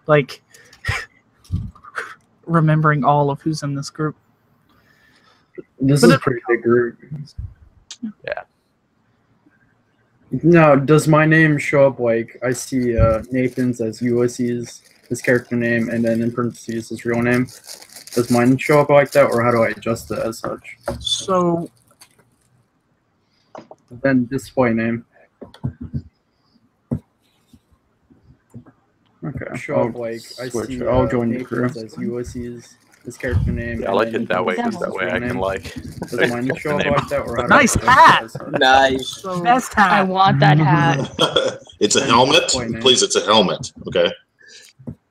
like remembering all of who's in this group. This is a pretty big group. Yeah. Now, does my name show up like I see Nathan's as Ulysses, his character name, and then in parentheses his real name? Does mine show up like that, or how do I adjust it as such? So then display name. Okay. Show up like I see. I'll join the crew as Ulysses. His character name. Yeah, I like it that way because that way I can like. Does mine show up like that, or how do nice I hat. Nice. So, best hat. I want that hat. It's a helmet. Please, it's a helmet. Okay.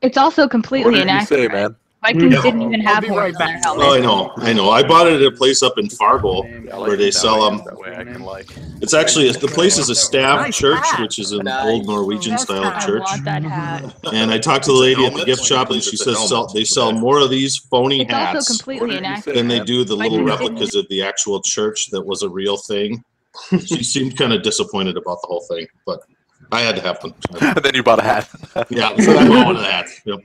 It's also What completely did you say, inaccurate. man? Vikings didn't even have be horns right on their back. helmet. Oh, I know. I bought it at a place up in Fargo Yeah, I like where they it that sell way, them. That way I can like. It's actually the place is a staff Nice church, hat. which is an Nice. old Norwegian Best style hat. I church. want that hat. And I talked to the lady at the gift shop, and she says they sell more of these phony It's also hats completely What did you say? inaccurate. than they do the little Vikings didn't- replicas of the actual church that was a real thing. She seemed kind of disappointed about the whole thing, but I had to have them. Then you bought a hat. Yeah, so I bought one of that. Yep.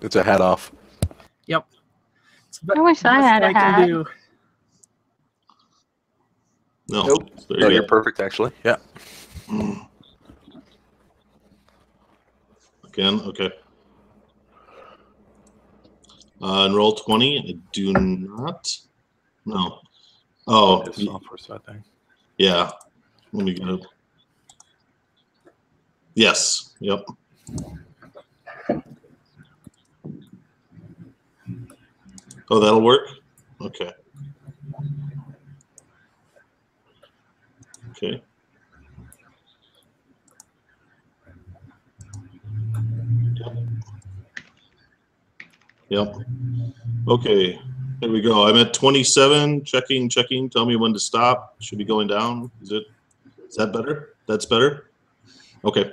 It's a hat off. Yep. It's I wish I had a best can hat. do. No, Nope. there No, you you're go. perfect actually. Yeah. Again, okay. And roll 20. I do not. No. Oh, It's software side thing. yeah. Let me go. Yes. Yep. Oh, that'll work? Okay. Okay. Yep. Okay. Here we go. I'm at 27. Checking. Tell me when to stop. Should be going down. Is that better? That's better? Okay.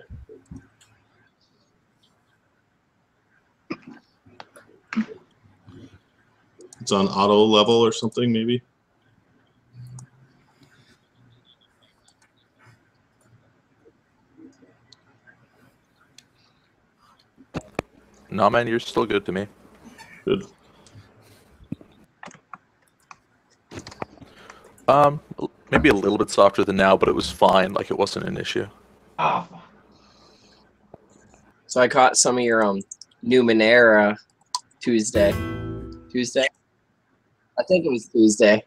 It's on auto level or something, maybe. No, man, you're still good to me. Good. Maybe a little bit softer than now, but it was fine. Like it wasn't an issue. So I caught some of your Numenera Tuesday. I think it was Tuesday.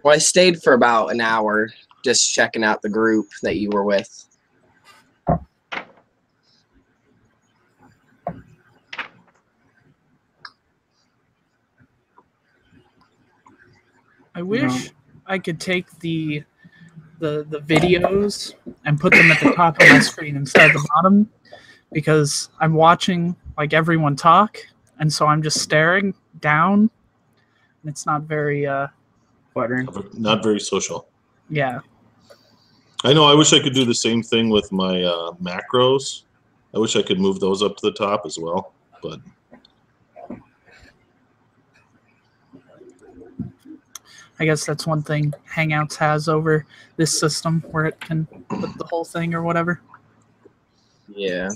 Well, I stayed for about an hour just checking out the group that you were with. I wish I could take the videos and put them at the top of my screen instead of the bottom, because I'm watching like everyone talk, and so I'm just staring down, and it's not very Flattering. Not very social. yeah. I know. I wish I could do the same thing with my macros. I wish I could move those up to the top as well, but I guess that's one thing Hangouts has over this system, where it can put the whole thing or whatever. Yeah.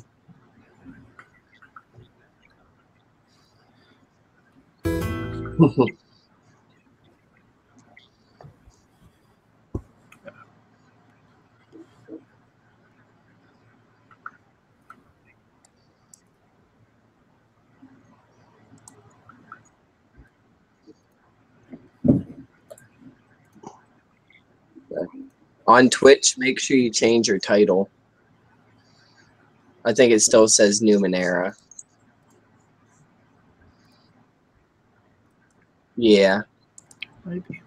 On Twitch, make sure you change your title. I think it still says Numenera. Yeah. Maybe.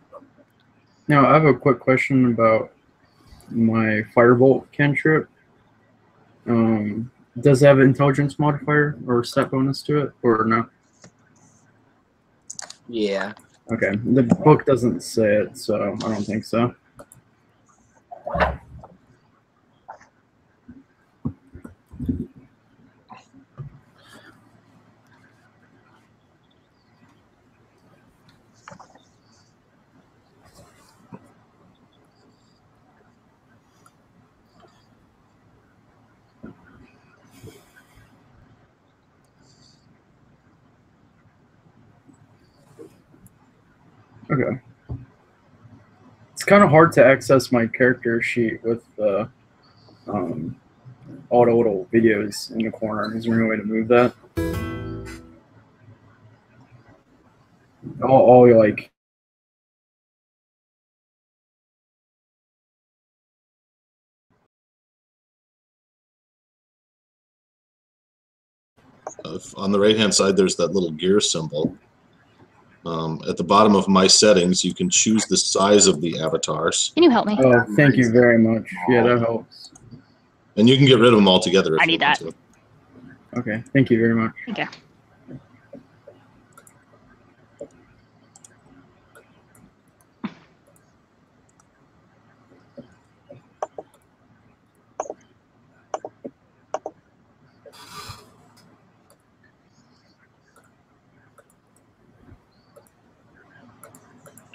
Now, I have a quick question about my Firebolt cantrip. Does it have an intelligence modifier or stat bonus to it, or no? Yeah. Okay, the book doesn't say it, so I don't think so. kind of hard to access my character sheet with all the little videos in the corner. Is there any way to move that? All like. On the right-hand side, there's that little gear symbol. At the bottom of my settings, you can choose the size of the avatars. Can you help me? Oh, thank you very much. Yeah, that helps. And you can get rid of them altogether if I you need want that. to. Okay, thank you very much. Okay.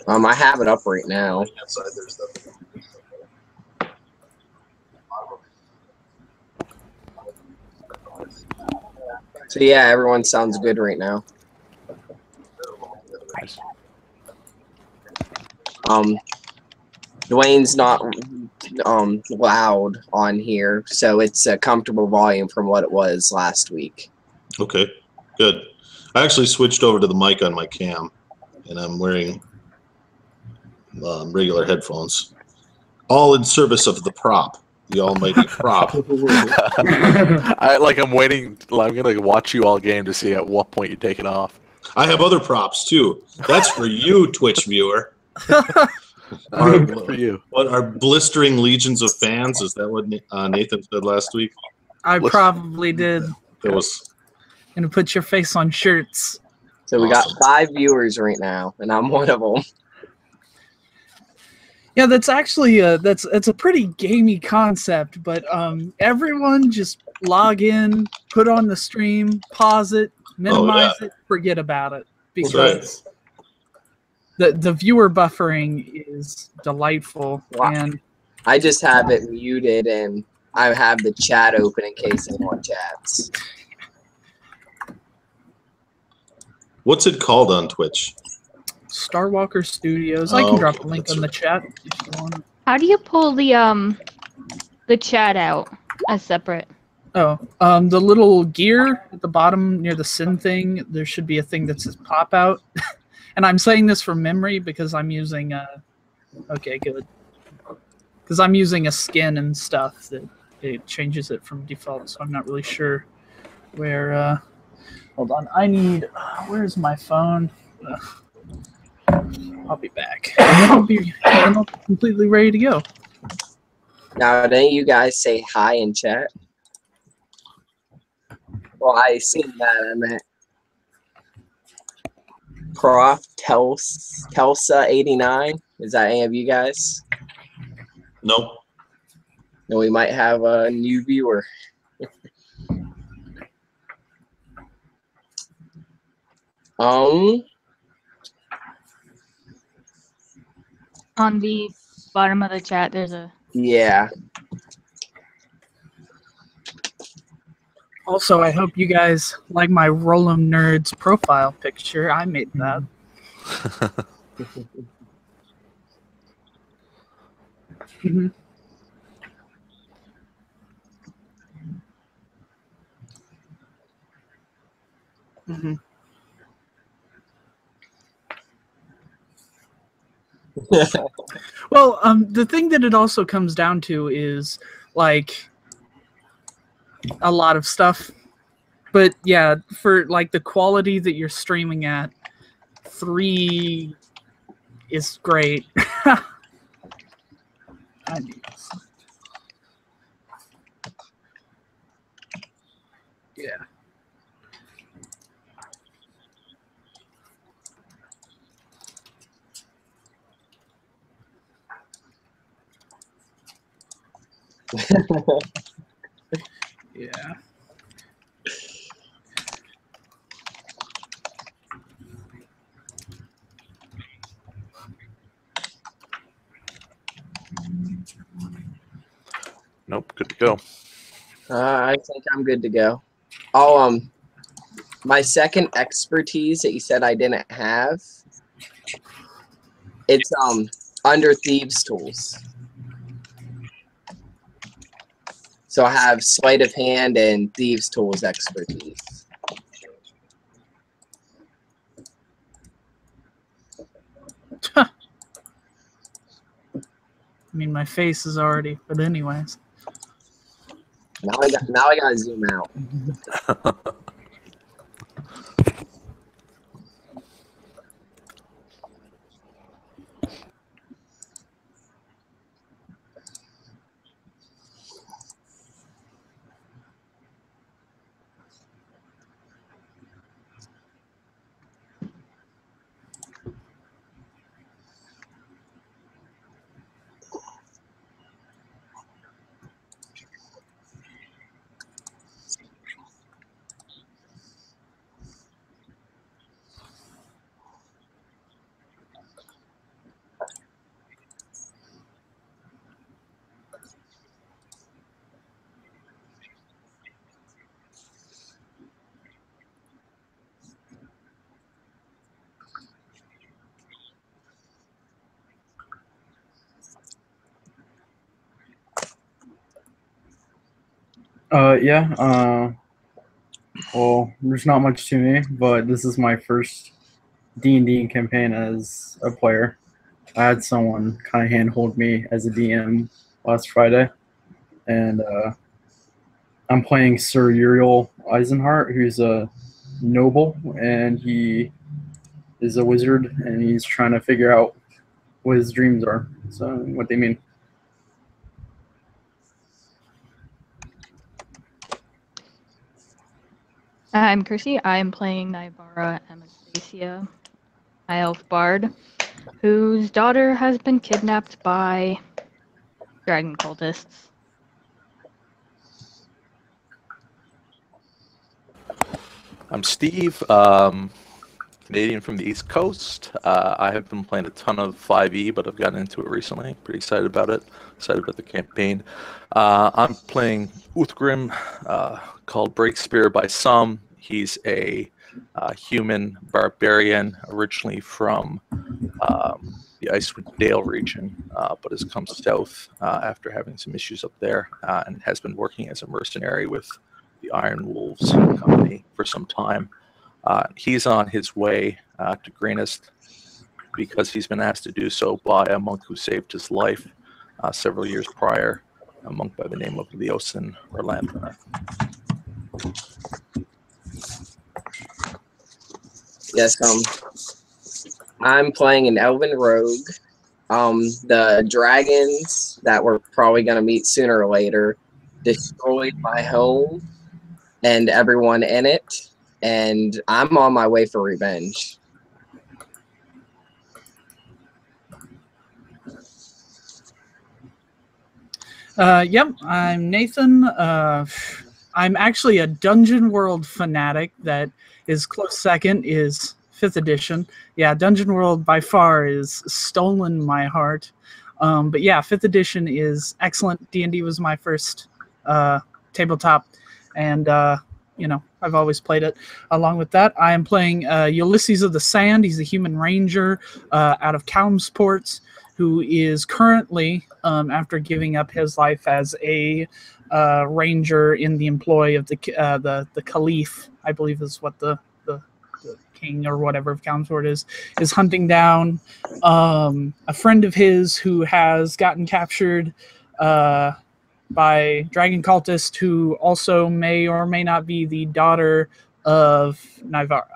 I have it up right now. Right-hand side, there's that. So yeah, everyone sounds good right now. Nice. Dwayne's not loud on here, so it's a comfortable volume from what it was last week. Okay, good. I actually switched over to the mic on my cam, and I'm wearing regular headphones, all in service of the prop, the almighty prop. I'm waiting. I'm gonna watch you all game to see at what point you take it off. I have other props too. That's for you, Twitch viewer. Good for you. What are blistering legions of fans? Is that what Nathan said last week? I Let's- probably did. That was Gonna put your face on shirts. So we got Awesome. 5 viewers right now, and I'm one of them. Yeah, that's actually that's a pretty gamey concept, but everyone just log in, put on the stream, pause it, minimize it, forget about it, That's because the viewer buffering is delightful. Wow. And I just have it muted, and I have the chat open in case anyone chats. what's it called on Twitch? Starwalker Studios. I can Oh, drop a okay, link that's in the right. chat if you want. How do you pull the chat out as separate? Oh, the little gear at the bottom near the sin thing, there should be a thing that says pop out. And I'm saying this from memory because I'm using okay, good. Because I'm using a skin and stuff that it changes it from default, so I'm not really sure where hold on, I need where's my phone? I'll be back. I'll be completely ready to go. Now, did any of you guys say hi in chat? Well, I seen that. I meant Prof Telsa 89. Is that any of you guys? No. No, we might have a new viewer. On the bottom of the chat, there's a. Yeah. Also, I hope you guys like my Rollum Nerds profile picture. I made that. Mhm. Mhm. Well, the thing that it also comes down to is like a lot of stuff, but yeah, for like the quality that you're streaming at, 3 is great. I need this. Yeah. Yeah. Nope, good to go. I think I'm good to go. Oh, my second expertise that you said I didn't have. It's under Thieves Tools. So I have Sleight of Hand and Thieves Tools expertise. I mean, my face is already, but anyways. Now I gotta zoom out. Yeah. Well, there's not much to me, but this is my first D&D campaign as a player. I had someone kind of handhold me as a DM last Friday, and I'm playing Sir Uriel Eisenhart, who's a noble, and he is a wizard, and he's trying to figure out what his dreams are, so what they mean. I'm Kirsty. I'm playing Nivara Anastasia, High Elf Bard, whose daughter has been kidnapped by dragon cultists. I'm Steve, Canadian from the East Coast. I have been playing a ton of 5e, but I've gotten into it recently. Pretty excited about it. Excited about the campaign. I'm playing Uthgrim, called Breakspear by some. He's a human barbarian, originally from the Icewind Dale region, but has come south after having some issues up there, and has been working as a mercenary with the Iron Wolves company for some time. He's on his way to Greenest because he's been asked to do so by a monk who saved his life several years prior, a monk by the name of Leosin Orlantha. Yes, I'm playing an Elven Rogue. The dragons that we're probably gonna meet sooner or later destroyed my home and everyone in it, and I'm on my way for revenge. Yep, I'm Nathan. I'm actually a Dungeon World fanatic. That is close second is 5th edition. Yeah, Dungeon World by far is stolen my heart. But yeah, 5th edition is excellent. D&D was my first tabletop, and you know, I've always played it. Along with that, I am playing Ulysses of the Sand. He's a human ranger out of Calmsport, who is currently, after giving up his life as a ranger in the employ of the Caliph, I believe is what the king or whatever of Calmsport is hunting down a friend of his who has gotten captured by dragon cultists, who also may or may not be the daughter of Nivara.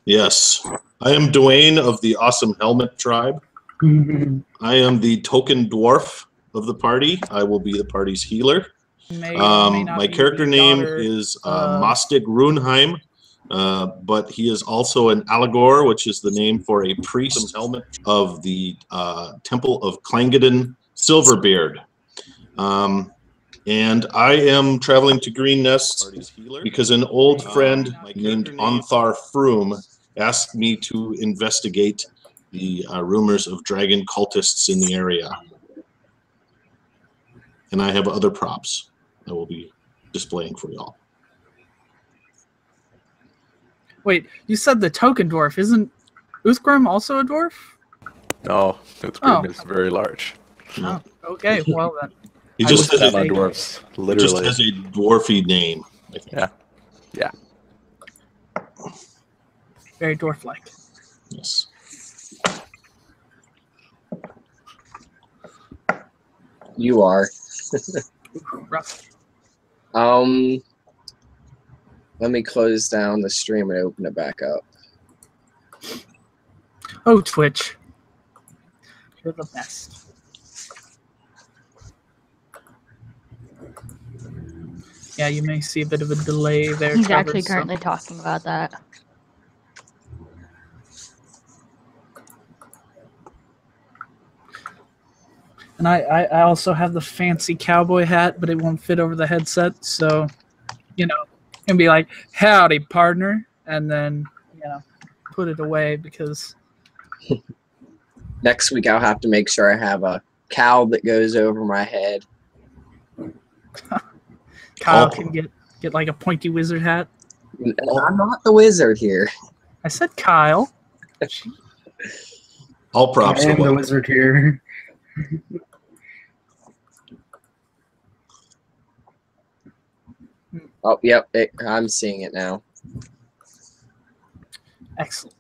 Yes. I am Dwayne of the Awesome Helmet Tribe. I am the token dwarf of the party. I will be the party's healer. My character name is Mostig Runheim, but he is also an Allegor, which is the name for a priest helmet of the Temple of Clangeddon Silverbeard. And I am traveling to Greenest because an old friend named Onthar Froome asked me to investigate the rumors of dragon cultists in the area. And I have other props I will be displaying for y'all. Wait, you said the token dwarf. Isn't Uthgrim also a dwarf? No, Uthgrim is very large. Oh, okay. Well then. He I just was has Down a, on mistaken. dwarfs, he literally. just has a dwarfy name. I think. Yeah. Yeah. Very dwarf-like. Yes. You are. Rough. Let me close down the stream and open it back up. Oh, Twitch. You're the best. Yeah, you may see a bit of a delay there. He's Trevor, actually so- currently talking about that. And I also have the fancy cowboy hat, but it won't fit over the headset. So, you know, and be like, howdy, partner. And then, you know, put it away because Next week, I'll have to make sure I have a cowl that goes over my head. Kyle Oh. can get like a pointy wizard hat. I'm not the wizard here. I said Kyle. All props. I are am the welcome. wizard here. Oh, yep, I'm seeing it now. Excellent.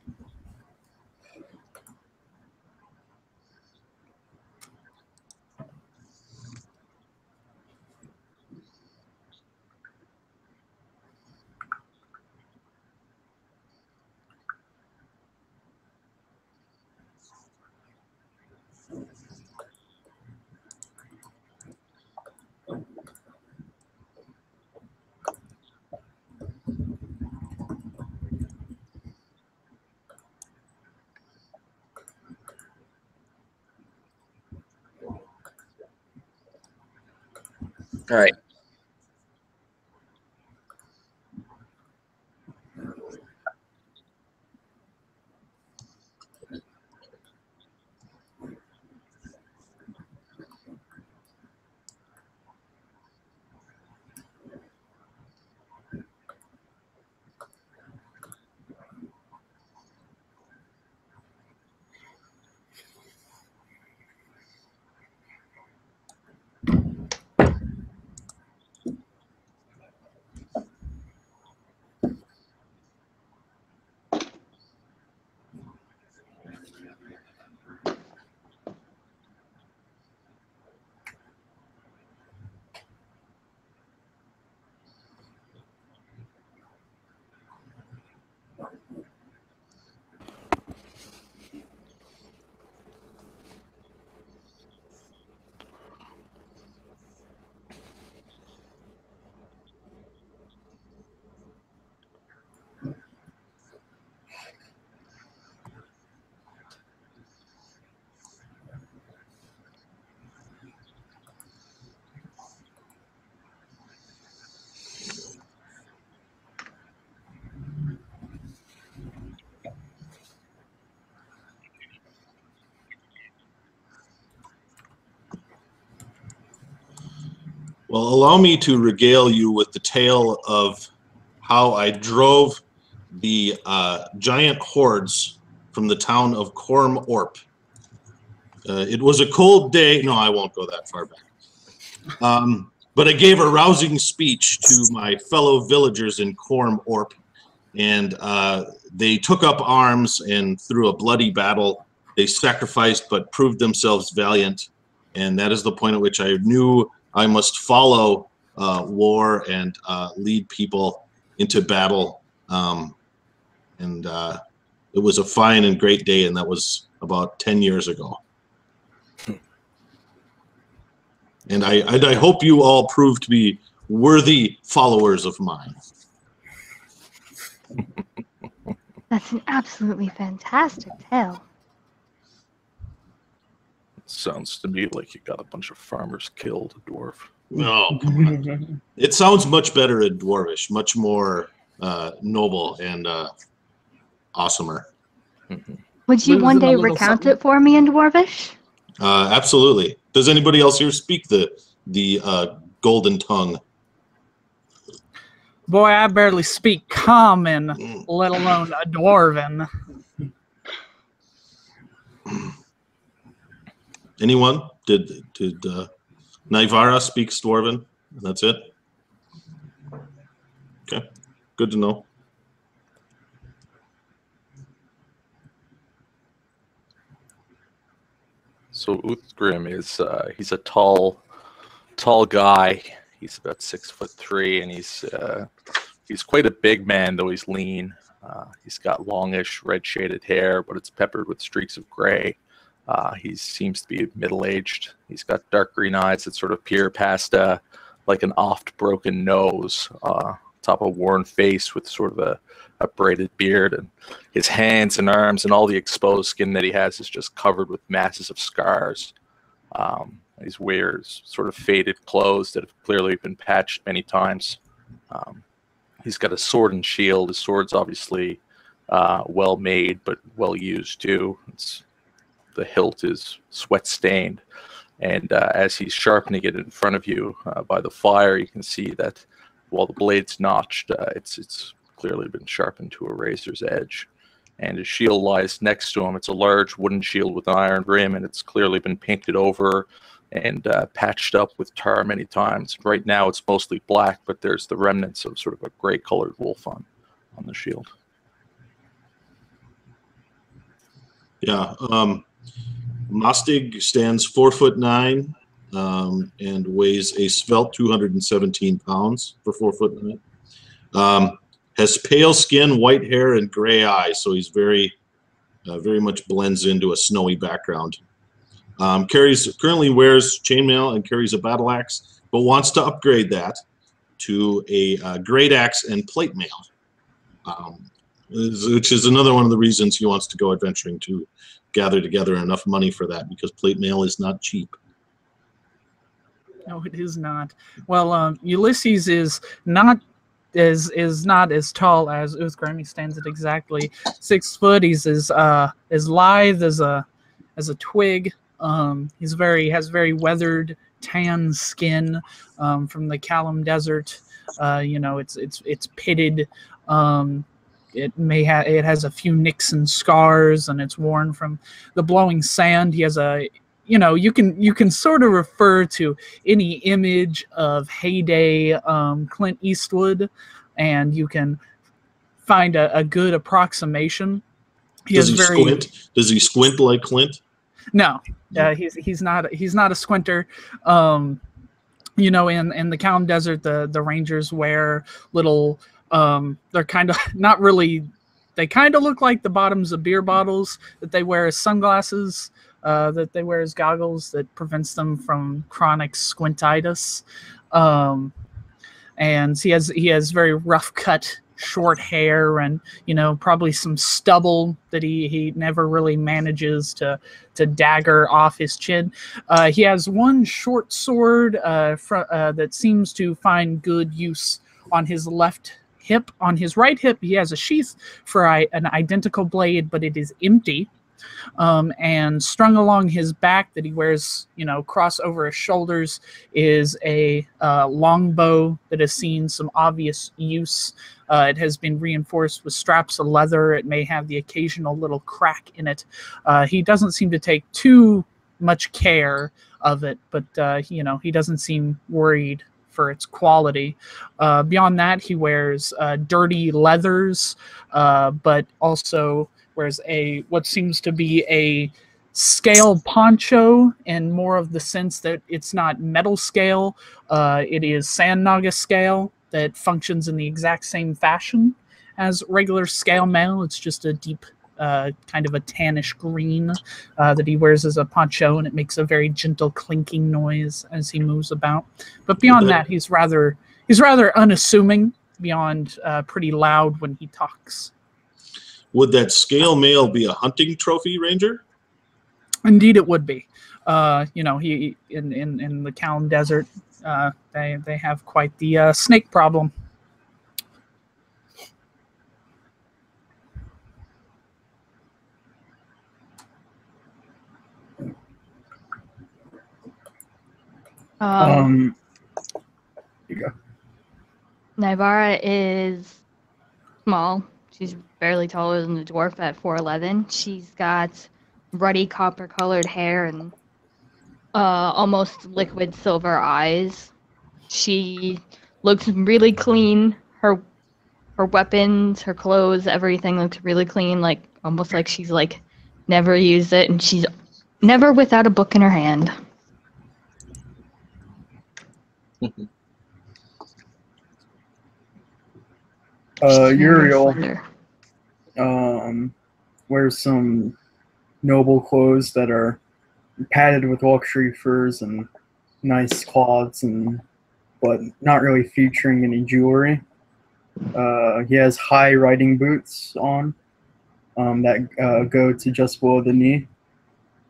All right. Well, allow me to regale you with the tale of how I drove the giant hordes from the town of Corm Orp. It was a cold day. No, I won't go that far back. But I gave a rousing speech to my fellow villagers in Corm Orp, and they took up arms, and through a bloody battle, they sacrificed but proved themselves valiant. And that is the point at which I knew I must follow war and lead people into battle. And it was a fine and great day, and that was about 10 years ago. And I hope you all prove to be worthy followers of mine. That's an absolutely fantastic tale. Sounds to me like you got a bunch of farmers killed, dwarf. No, come on. It sounds much better in Dwarvish, much more noble and awesomer. Would you Losing one a day little recount something. it for me in Dwarvish? Absolutely. Does anybody else here speak the golden tongue? Boy, I barely speak common, let alone a dwarven. Anyone? Did Naivara speak Dwarven? That's it? Okay, good to know. So Uthgrim is he's a tall guy. He's about 6'3", and he's quite a big man, though he's lean. He's got longish red shaded hair, but it's peppered with streaks of gray. He seems to be middle-aged. He's got dark green eyes that sort of peer past like an oft broken nose, top of a worn face with sort of a braided beard, and his hands and arms and all the exposed skin that he has is just covered with masses of scars. He wears sort of faded clothes that have clearly been patched many times. He's got a sword and shield. His sword's obviously well made, but well used too. The hilt is sweat stained, and as he's sharpening it in front of you by the fire, you can see that while the blade's notched, it's clearly been sharpened to a razor's edge. And his shield lies next to him. It's a large wooden shield with an iron rim, and it's clearly been painted over and patched up with tar many times. Right now it's mostly black, but there's the remnants of sort of a gray colored wolf on the shield. Yeah, Mostig stands 4'9" and weighs a svelte 217 pounds for 4'9". Has pale skin, white hair, and gray eyes, so he's very much blends into a snowy background. Currently wears chainmail and carries a battle axe, but wants to upgrade that to a great axe and plate mail, which is another one of the reasons he wants to go adventuring, to gather together enough money for that, because plate mail is not cheap. No, it is not. Well, Ulysses is not as tall as Uthgrim. He stands at exactly 6 foot. He's as lithe as a twig. Has very weathered tan skin from the Callum Desert. It's pitted. It has a few nicks and scars, and it's worn from the blowing sand. He has you can sort of refer to any image of heyday Clint Eastwood, and you can find a good approximation. Does he squint? Does he squint like Clint? No, he's not a squinter. In the Calm Desert, the Rangers wear little. They're kind of not really. They kind of look like the bottoms of beer bottles that they wear as sunglasses. That they wear as goggles that prevents them from chronic squintitis. And he has very rough cut short hair, and probably some stubble that he never really manages to dagger off his chin. He has one short sword that seems to find good use on his left hip. On his right hip, he has a sheath for an identical blade, but it is empty. And strung along his back that he wears, cross over his shoulders, is a longbow that has seen some obvious use. It has been reinforced with straps of leather. It may have the occasional little crack in it. He doesn't seem to take too much care of it, but he doesn't seem worried for its quality. Beyond that, he wears dirty leathers, but also wears what seems to be a scale poncho, in more of the sense that it's not metal scale. It is sand naga scale that functions in the exact same fashion as regular scale mail. It's just a deep kind of a tannish green that he wears as a poncho, and it makes a very gentle clinking noise as he moves about. But beyond that, he's rather unassuming, beyond pretty loud when he talks. Would that scale mail be a hunting trophy, Ranger? Indeed, it would be. He in the Calm Desert, they have quite the snake problem. You go. Nybara is small. She's barely taller than the dwarf at 4'11". She's got ruddy copper-colored hair and almost liquid silver eyes. She looks really clean. Her weapons, her clothes, everything looks really clean, like almost like she's like never used it, and she's never without a book in her hand. Uriel wears some noble clothes that are padded with luxury furs and nice cloths, but not really featuring any jewelry. He has high riding boots on that go to just below the knee,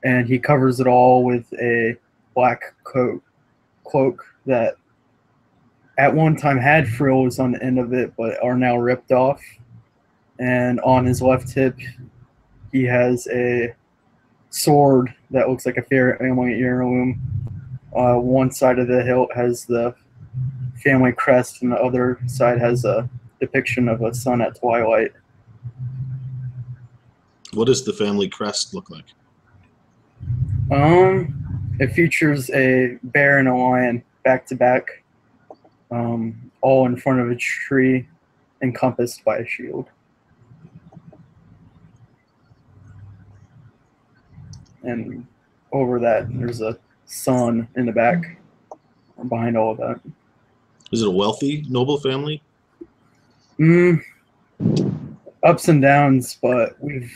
and he covers it all with a black cloak that at one time had frills on the end of it but are now ripped off. And on his left hip he has a sword that looks like a family heirloom. One side of the hilt has the family crest, and the other side has a depiction of a sun at twilight. What does the family crest look like? It features a bear and a lion back to back, all in front of a tree, encompassed by a shield. And over that, there's a sun in the back, behind all of that. Is it a wealthy, noble family? Ups and downs, but we've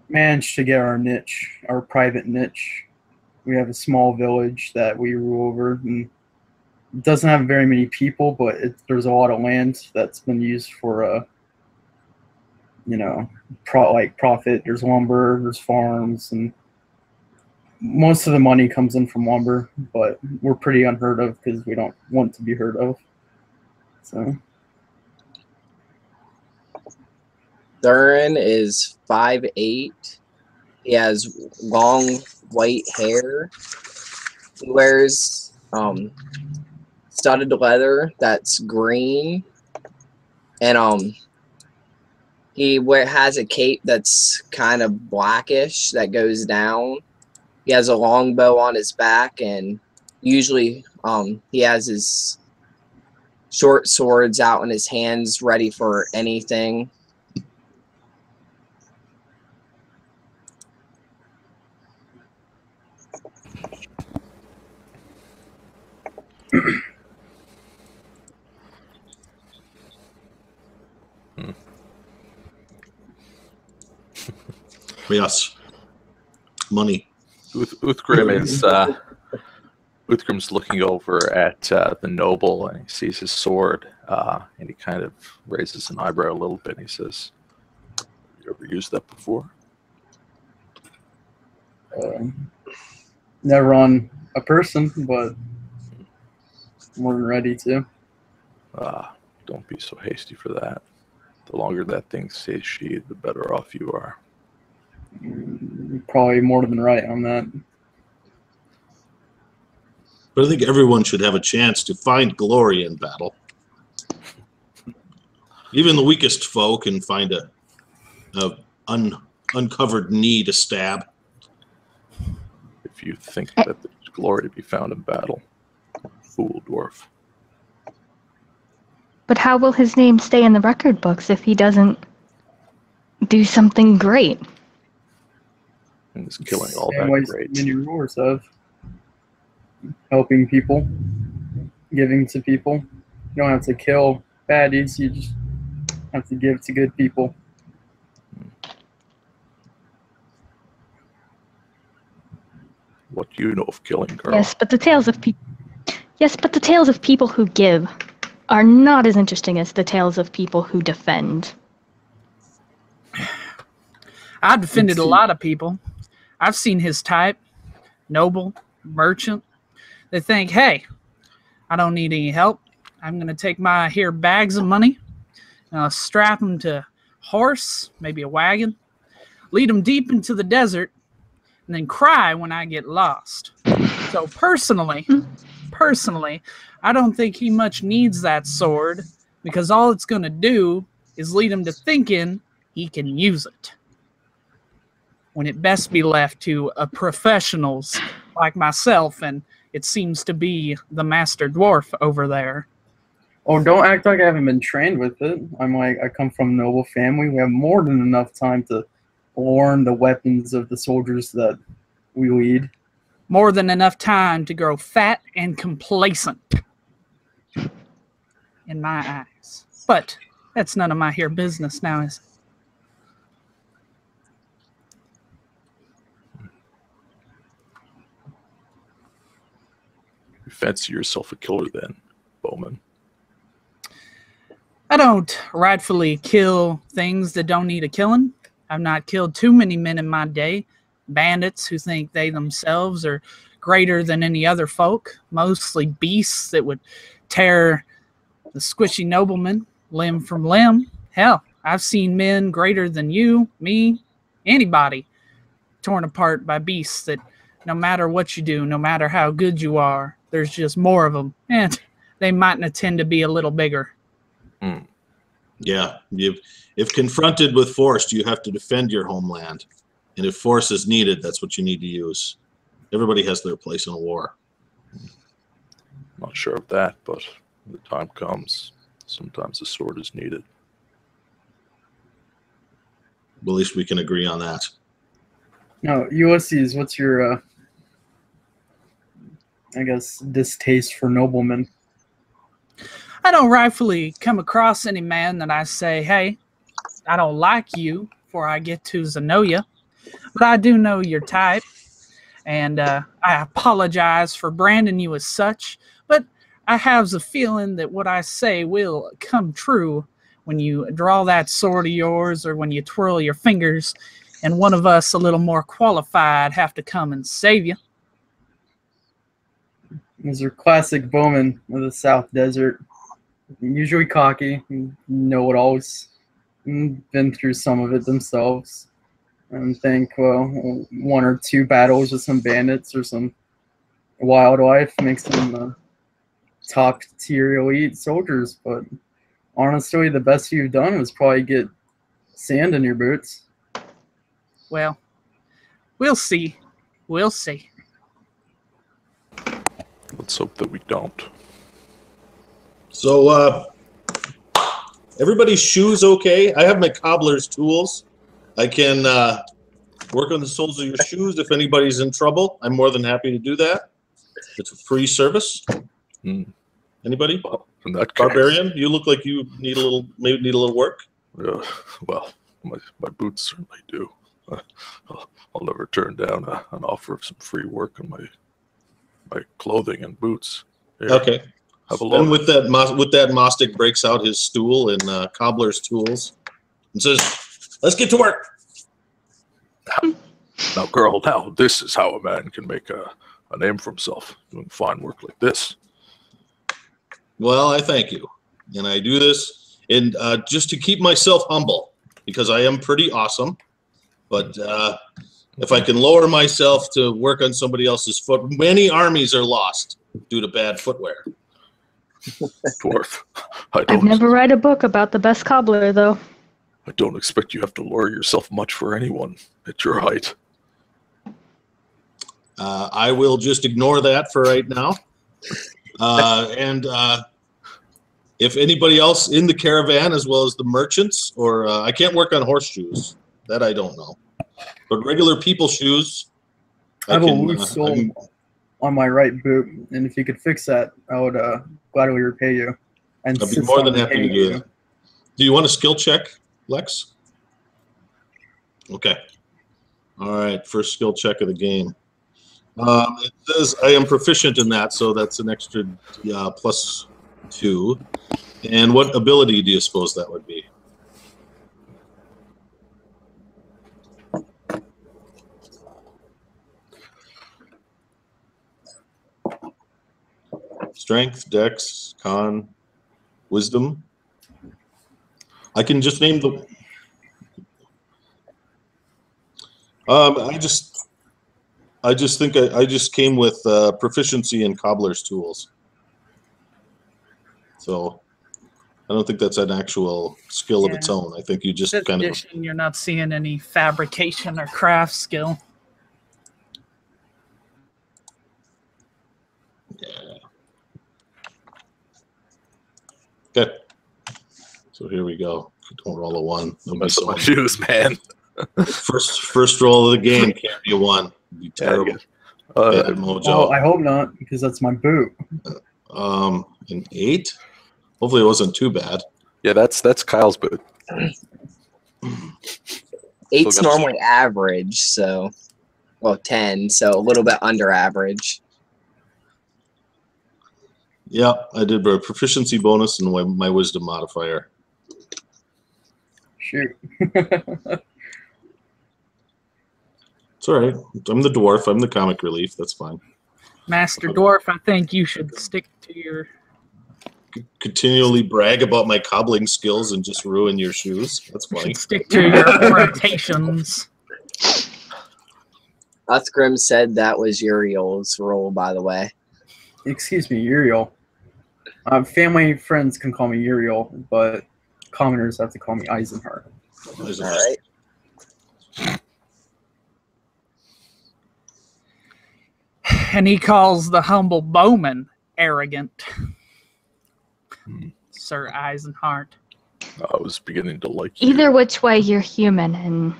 managed to get our niche, our private niche. We have a small village that we rule over, and it doesn't have very many people, but there's a lot of land that's been used for, profit. There's lumber, there's farms, and most of the money comes in from lumber, but we're pretty unheard of because we don't want to be heard of. So Thurin is 5'8". He has long white hair. He wears studded leather that's green, and he has a cape that's kind of blackish that goes down. He has a long bow on his back, and usually he has his short swords out in his hands ready for anything. Yes. Money. Uthgrim's looking over at the noble, and he sees his sword, and he kind of raises an eyebrow a little bit, and he says, "Have you ever used that before?" Never on a person, but more than ready to. Don't be so hasty for that. The longer that thing stays sheathed, the better off you are. You're probably more than right on that. But I think everyone should have a chance to find glory in battle. Even the weakest foe can find a uncovered knee to stab. If you think that there's glory to be found in battle, fool dwarf. But how will his name stay in the record books if he doesn't do something great? And is killing all Same that ways great. many rulers have. Helping people, giving to people. You don't have to kill baddies, you just have to give to good people. What do you know of killing, girl? Yes, but the tales of people who give are not as interesting as the tales of people who defend. I've defended a lot of people. I've seen his type, noble, merchant. They think, hey, I don't need any help. I'm going to take my here bags of money, and I'll strap them to a horse, maybe a wagon, lead them deep into the desert, and then cry when I get lost. So personally, I don't think he much needs that sword, because all it's going to do is lead him to thinking he can use it, when it best be left to professionals like myself, and it seems to be the Master Dwarf over there. Oh, don't act like I haven't been trained with it. I come from a noble family. We have more than enough time to learn the weapons of the soldiers that we lead. More than enough time to grow fat and complacent, in my eyes. But that's none of my here business now, is it? You fancy yourself a killer then, Bowman? I don't rightfully kill things that don't need a killing. I've not killed too many men in my day. Bandits who think they themselves are greater than any other folk. Mostly beasts that would tear the squishy nobleman limb from limb. Hell, I've seen men greater than you, me, anybody, torn apart by beasts that no matter what you do, no matter how good you are, there's just more of them. And they mightn't tend to be a little bigger. Yeah, if confronted with force, you have to defend your homeland, and if force is needed, that's what you need to use. Everybody has their place in a war. Not sure of that, but when the time comes, sometimes the sword is needed. At least we can agree on that. Now, Ulysses, what's your, I guess, distaste for noblemen? I don't rightfully come across any man that I say, hey, I don't like you before I get to know you. But I do know your type. And I apologize for branding you as such. But I have the feeling that what I say will come true when you draw that sword of yours, or when you twirl your fingers and one of us a little more qualified have to come and save you. These are classic bowmen of the South Desert. Usually cocky, know it alls, been through some of it themselves, and think, well, one or two battles with some bandits or some wildlife makes them top tier elite soldiers. But honestly, the best you've done was probably get sand in your boots. Well, we'll see. We'll see. Let's hope that we don't. So, everybody's shoes okay? I have my cobbler's tools. I can work on the soles of your shoes if anybody's in trouble. I'm more than happy to do that. It's a free service. Anybody? Well, in that case, Barbarian, you look like you need a little, maybe need a little work. Well, my boots certainly do. I'll never turn down an offer of some free work on my clothing and boots. Here, Okay. have a And look. with that, Mostic breaks out his stool and cobbler's tools and says, "Let's get to work." Now, girl, now this is how a man can make a name for himself, doing fine work like this. Well, I thank you, and I do this and just to keep myself humble, because I am pretty awesome. But if I can lower myself to work on somebody else's foot, many armies are lost due to bad footwear. Dwarf, I've never read a book about the best cobbler, though. I don't expect you have to lower yourself much for anyone at your height. I will just ignore that for right now. If anybody else in the caravan, as well as the merchants, or I can't work on horseshoes, that I don't know. But regular people shoes, I have a loose sole on my right boot, and if you could fix that, I would gladly repay you. And I'd be more than happy to do that. Do you want a skill check, Lex? Okay. All right, first skill check of the game. It says I am proficient in that, so that's an extra +2. And what ability do you suppose that would be? Strength, dex, con, wisdom. I can just name the... I just think I just came with proficiency in cobbler's tools. So I don't think that's an actual skill of its own. I think you just Fifth kind of. edition, you're not seeing any fabrication or craft skill. Yeah. Okay. So here we go. Don't roll a 1. Don't be Mess up so my shoes, man. first roll of the game can't be a 1. It'd be terrible. Bad mojo. Well, I hope not, because that's my boot. An 8. Hopefully, it wasn't too bad. Yeah, that's Kyle's boot. 8's normally average, so 10, so a little bit under average. Yeah, I did a proficiency bonus and my wisdom modifier. Shoot. It's all right. I'm the dwarf. I'm the comic relief. That's fine. Master Dwarf, I think you should stick to your... Continually brag about my cobbling skills and just ruin your shoes. That's funny. Stick to your rotations. Uthgrim said that was Uriel's roll, by the way. Excuse me, Uriel. Family friends can call me Uriel, but commoners have to call me Eisenhart. All right. And he calls the humble bowman arrogant. Sir Eisenhart. I was beginning to like you. Either which way, you're human, and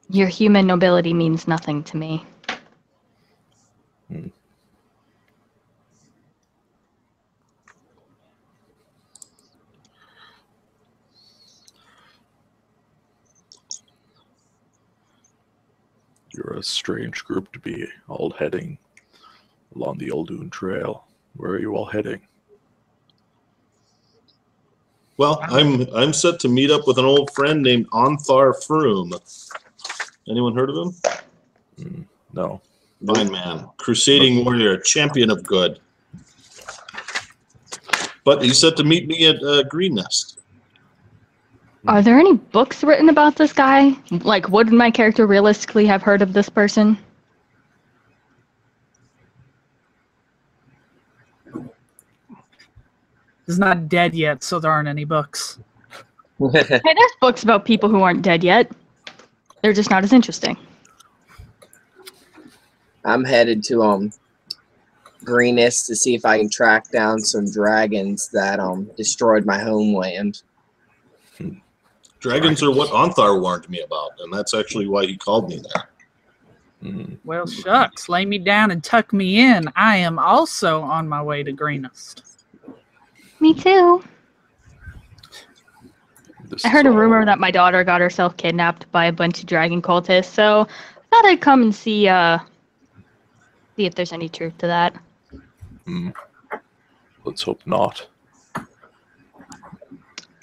your human nobility means nothing to me. You're a strange group to be all heading along the Oldun Trail. Where are you all heading? Well, I'm set to meet up with an old friend named Onthar Froom. Anyone heard of him? No. Fine man, crusading warrior, champion of good. But he's set to meet me at Greenest. Are there any books written about this guy? Like, would my character realistically have heard of this person? He's not dead yet, so there aren't any books. Hey, there's books about people who aren't dead yet. They're just not as interesting. I'm headed to Greenest to see if I can track down some dragons that destroyed my homeland. Dragons are what Onthar warned me about, and that's actually why he called me there. Well, shucks, lay me down and tuck me in. I am also on my way to Greenest. Me too. This I heard is a all- rumor that my daughter got herself kidnapped by a bunch of dragon cultists, so I thought I'd come and see if there's any truth to that. Let's hope not.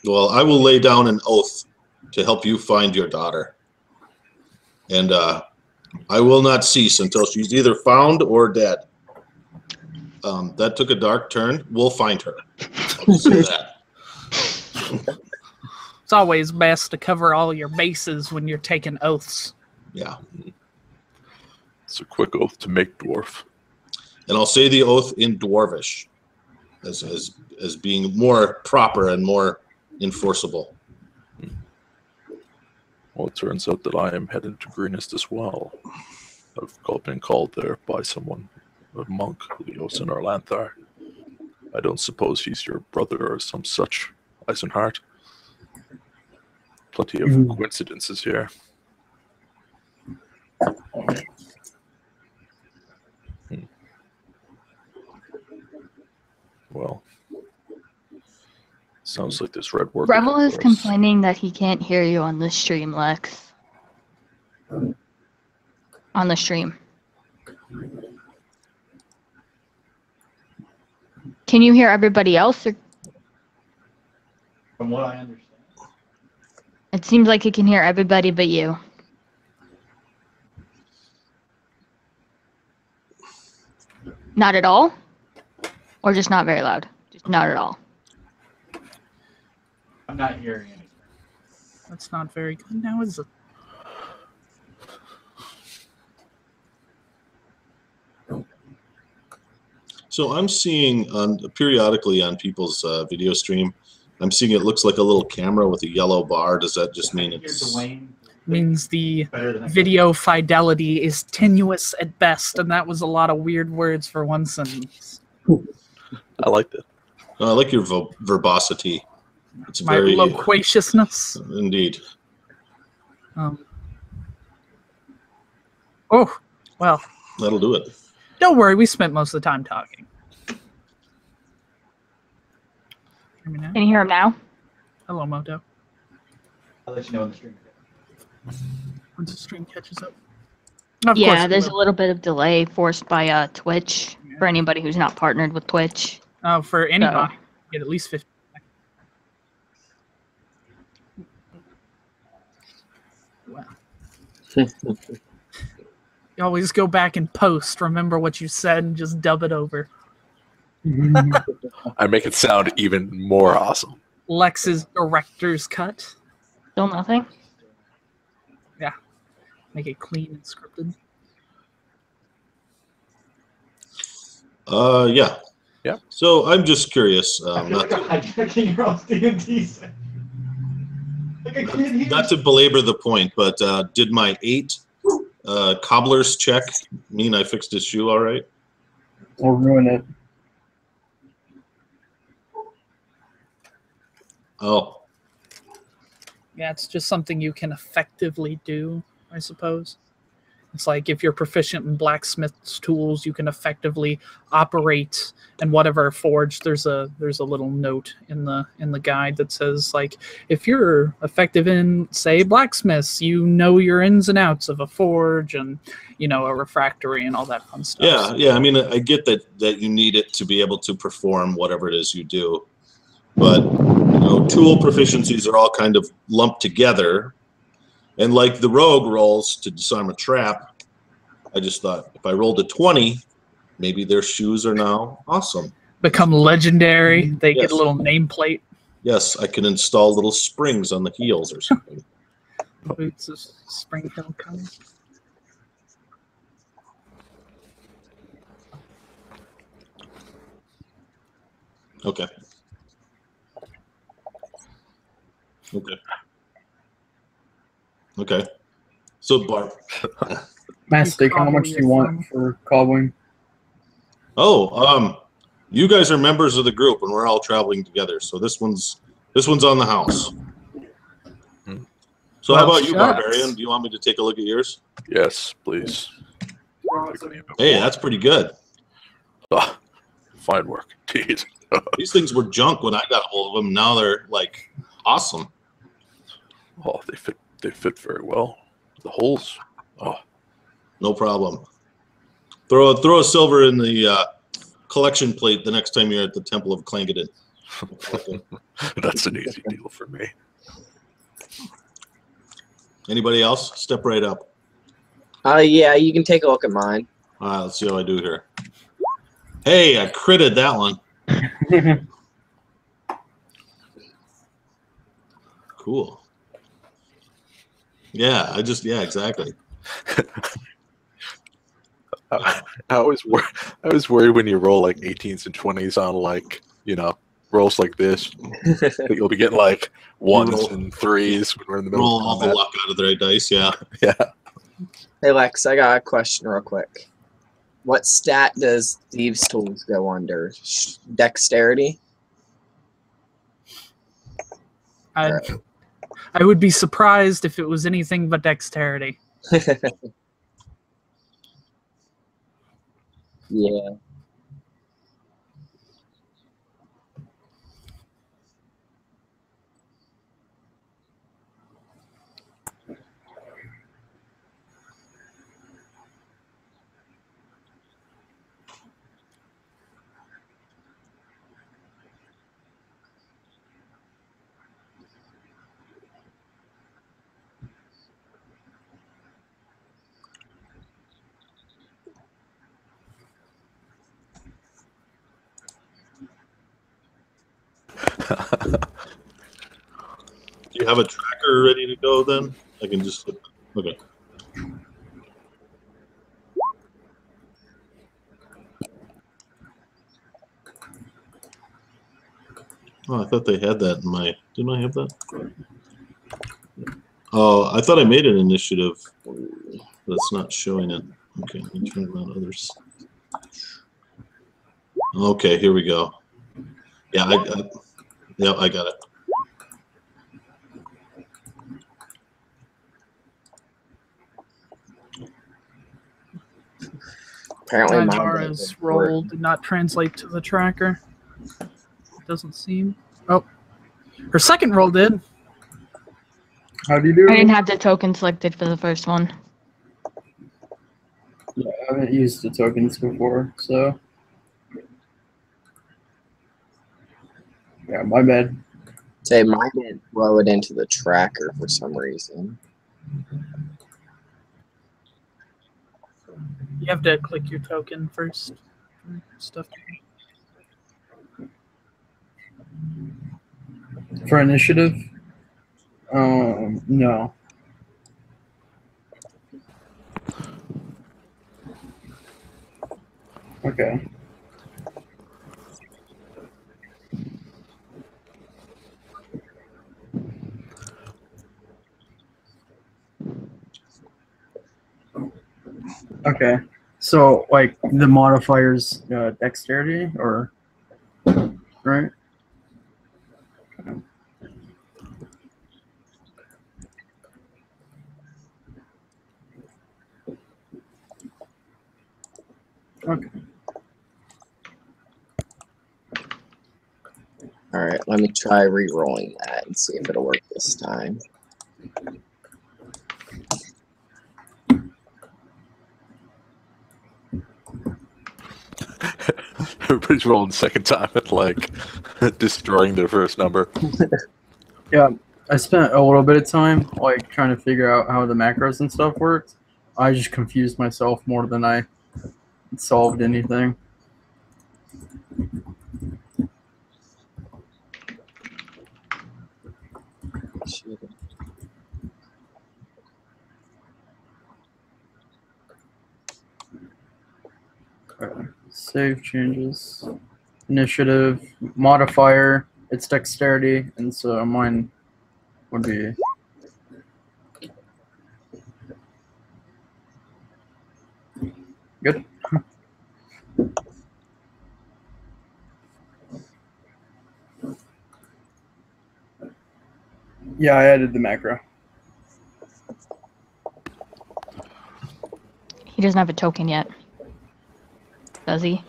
Well, I will lay down an oath to help you find your daughter. And I will not cease until she's either found or dead. That took a dark turn. We'll find her. I'll just say that. It's always best to cover all your bases when you're taking oaths. Yeah. It's a quick oath to make, dwarf. And I'll say the oath in Dwarvish as being more proper and more enforceable. Well, it turns out that I am headed to Greenest as well. I've been called there by someone, a monk, Leos in Orlanthar. I don't suppose he's your brother or some such, Eisenhart. Plenty of coincidences here. Well, sounds like this red work. Revel is complaining that he can't hear you on the stream, Lex. On the stream. Can you hear everybody else? Or... From what I understand. It seems like he can hear everybody but you. Not at all? Or just not very loud? Just not at all. I'm not hearing anything. That's not very good now, is it? So I'm seeing periodically on people's video stream, I'm seeing it looks like a little camera with a yellow bar. Does that just mean it's... Means the video fidelity is tenuous at best, and that was a lot of weird words for one sentence. I liked it. I like your verbosity. It's My very loquaciousness. Indeed. Oh, well. That'll do it. Don't worry, we spent most of the time talking. Hear me now? Can you hear him now? Hello, Moto. I'll let you know when the stream. Once the stream catches up. Of Yeah, course there's we a will. little bit of delay forced by Twitch for anybody who's not partnered with Twitch. For anybody, get at least 50 seconds. Wow. You always go back and post, remember what you said, and just dub it over. I make it sound even more awesome. Lex's director's cut. Still nothing? Yeah. Make it clean and scripted. Yeah. Yeah. So I'm just curious, Like a hijacking your own D&D set. Like I can't hear. not to belabor the point, but did my 8 cobbler's check mean I fixed his shoe all right? Or ruin it. Oh, Yeah, it's just something you can effectively do, I suppose. It's like if you're proficient in blacksmith's tools, you can effectively operate in whatever forge. There's a little note in the guide that says, like, if you're effective in, say, blacksmiths, you know your ins and outs of a forge and, you know, a refractory and all that fun stuff. yeah, yeah. I mean, I get that you need it to be able to perform whatever it is you do, but you know, tool proficiencies are all kind of lumped together. And like the rogue rolls to disarm a trap, I just thought if I rolled a 20, maybe their shoes are now awesome. Become legendary. They Yes. get a little nameplate. Yes, I can install little springs on the heels or something. Boots of Spring Hill comes. Okay. Okay. Okay. So Bart. Mastic, how much do you want for cobbling? Oh, you guys are members of the group and we're all traveling together. So this one's on the house. So how about you, shucks. Barbarian? Do you want me to take a look at yours? Yes, please. Hey, that's pretty good. Oh, fine work, indeed. These things were junk when I got a hold of them. Now they're like awesome. Oh, they fit very well. The holes. Oh, No problem. Throw a silver in the collection plate the next time you're at the Temple of Clangeddon. that's an easy deal for me. Anybody else? Step right up. Yeah, you can take a look at mine. All right, let's see how I do here. Hey, I critted that one. Cool. Yeah, exactly. I always worry when you roll like 18s and 20s on like, you know, rolls like this. That you'll be getting like 1s and 3s when we're in the middle Roll of all the combat. luck out of the right dice, yeah. Yeah. Hey Lex, I got a question real quick. What stat does Thieves' Tools go under? Dexterity? I would be surprised if it was anything but dexterity. Yeah. Do you have a tracker ready to go then? I can just okay. Oh, I thought they had that in my. Didn't I have that? Oh, I thought I made an initiative. That's not showing it. Okay, let me turn it on others. Okay, here we go. Yeah, I got it. Apparently, mine Nara's doesn't roll work. did not translate to the tracker. It doesn't seem. Oh, her second roll did. How do you do? I didn't have the token selected for the first one. Yeah, I haven't used the tokens before, so yeah, my bad. Say mine didn't throw it into the tracker for some reason. You have to click your token first. For stuff. For initiative, no. Okay. Okay. So, like, the modifiers, dexterity, or right? Okay. All right, let me try re-rolling that and see if it'll work this time. Everybody's rolling second time at like destroying their first number. Yeah, I spent a little bit of time like trying to figure out how the macros and stuff worked. I just confused myself more than I solved anything. Shit. Save changes. Initiative modifier. It's dexterity, and so mine would be. Good. Yeah, I added the macro. He doesn't have a token yet. Does he?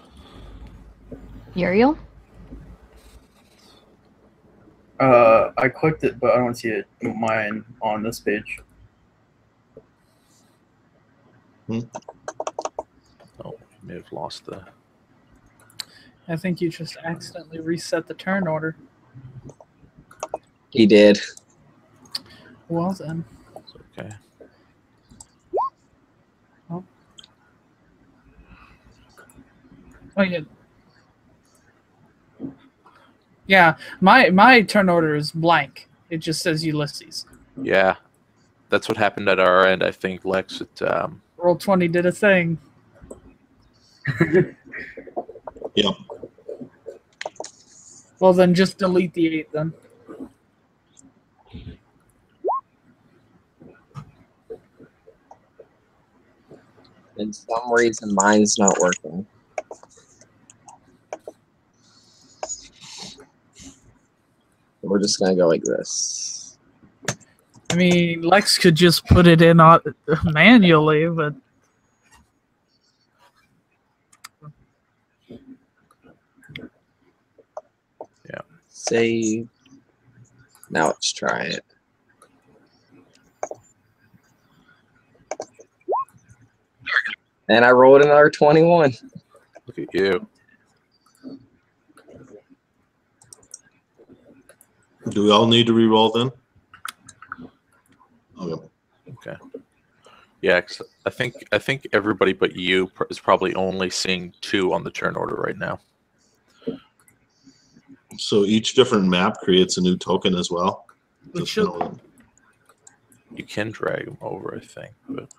Uriel? I clicked it, but I don't see it mine on this page. Oh, you may have lost the. I think you just accidentally reset the turn order. He did. Well then. It's okay. Oh yeah. Yeah, my turn order is blank. It just says Ulysses. Yeah, that's what happened at our end. I think Lex. Roll 20 did a thing. Yep. Well then, just delete the 8 then. For some reason, mine's not working. We're just gonna go like this. I mean, Lex could just put it in manually, but Yeah. Save. Now let's try it. And I rolled another 21. Look at you. Do we all need to re-roll then? Okay. Okay. Yeah, 'cause I think everybody but you is probably only seeing 2 on the turn order right now. So each different map creates a new token as well. Which Just should- kinda- You can drag them over, I think, but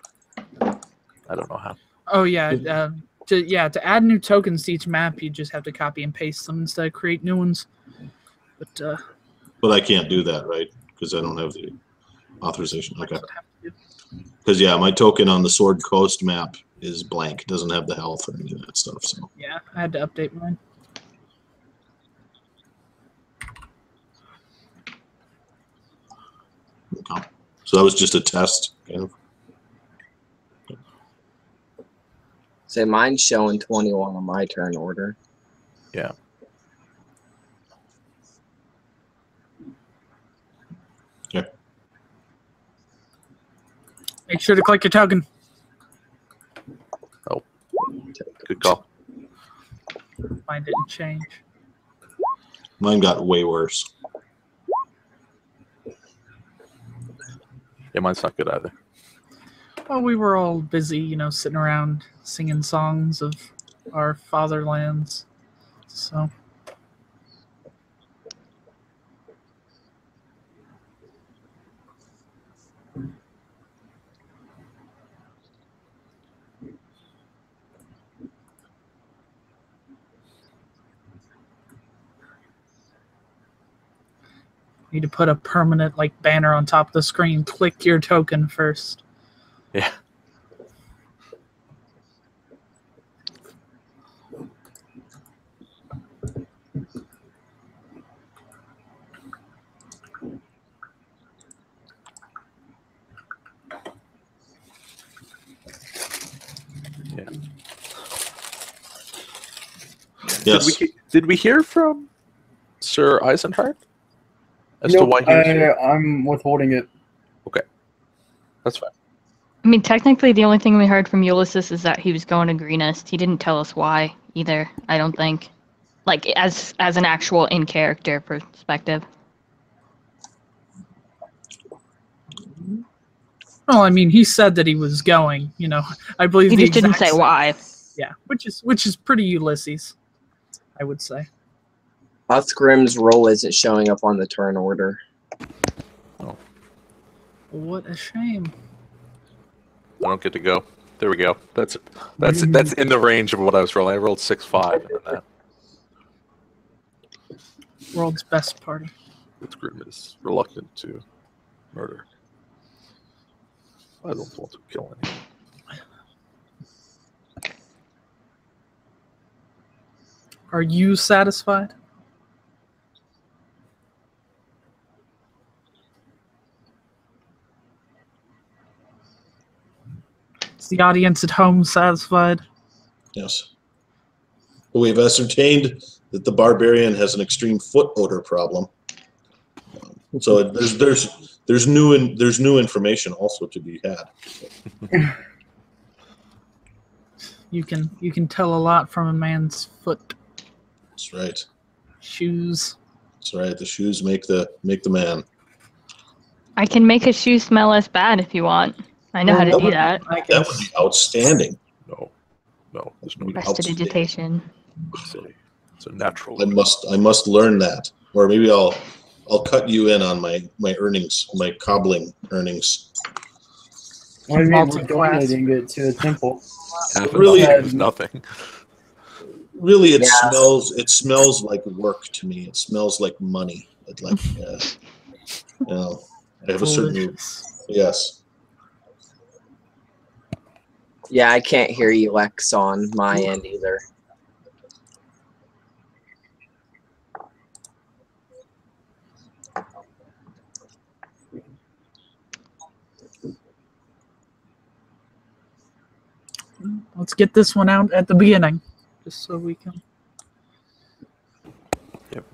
I don't know how. oh yeah, to add new tokens to each map, you just have to copy and paste them instead of create new ones. But I can't do that, right? Because I don't have the authorization. Okay. have to. Because yeah, my token on the Sword Coast map is blank. It doesn't have the health or any of that stuff. So Yeah, I had to update mine. okay. So that was just a test, kind of. So mine's showing 21 on my turn order. Yeah. Okay. Make sure to click your token. Oh, good call. Mine didn't change. Mine got way worse. Yeah, mine's not good either. Well, we were all busy, you know, sitting around singing songs of our fatherlands. So need to put a permanent like banner on top of the screen. Click your token first. Yeah. Yeah. Yes. Did we hear from Sir Eisenhart as to Nope, why he was here? I'm withholding it. Okay, that's fine. I mean, technically, the only thing we heard from Ulysses is that he was going to Greenest. He didn't tell us why either. I don't think, like as an actual in character perspective. Well, I mean, he said that he was going. You know, I believe He the just didn't exact say why. Yeah, which is pretty Ulysses, I would say. Uthgrim's role isn't showing up on the turn order. What a shame. I don't get to go. There we go. That's in the range of what I was rolling. I rolled 6-5. And World's best party. Grim is reluctant to murder. I don't want to kill anyone. Are you satisfied? Is the audience at home satisfied? Yes. We've ascertained that the barbarian has an extreme foot odor problem. So there's new information also to be had. You can tell a lot from a man's foot. That's right. Shoes. That's right. The shoes make the man. I can make a shoe smell less bad if you want. I know how to do that. I That guess. would be outstanding. No, there's no. Prestidigitation. It's a natural. I must learn that, or maybe I'll cut you in on my earnings, my cobbling earnings. What do you mean we're Multi-class. donating it to a temple? Half Really? of nothing. Really, it Yeah. smells like work to me. It smells like money. It like I have a certain Delicious. yes. Yeah, I can't hear you, Lex, on my end either. Let's get this one out at the beginning, just so we can. Yep.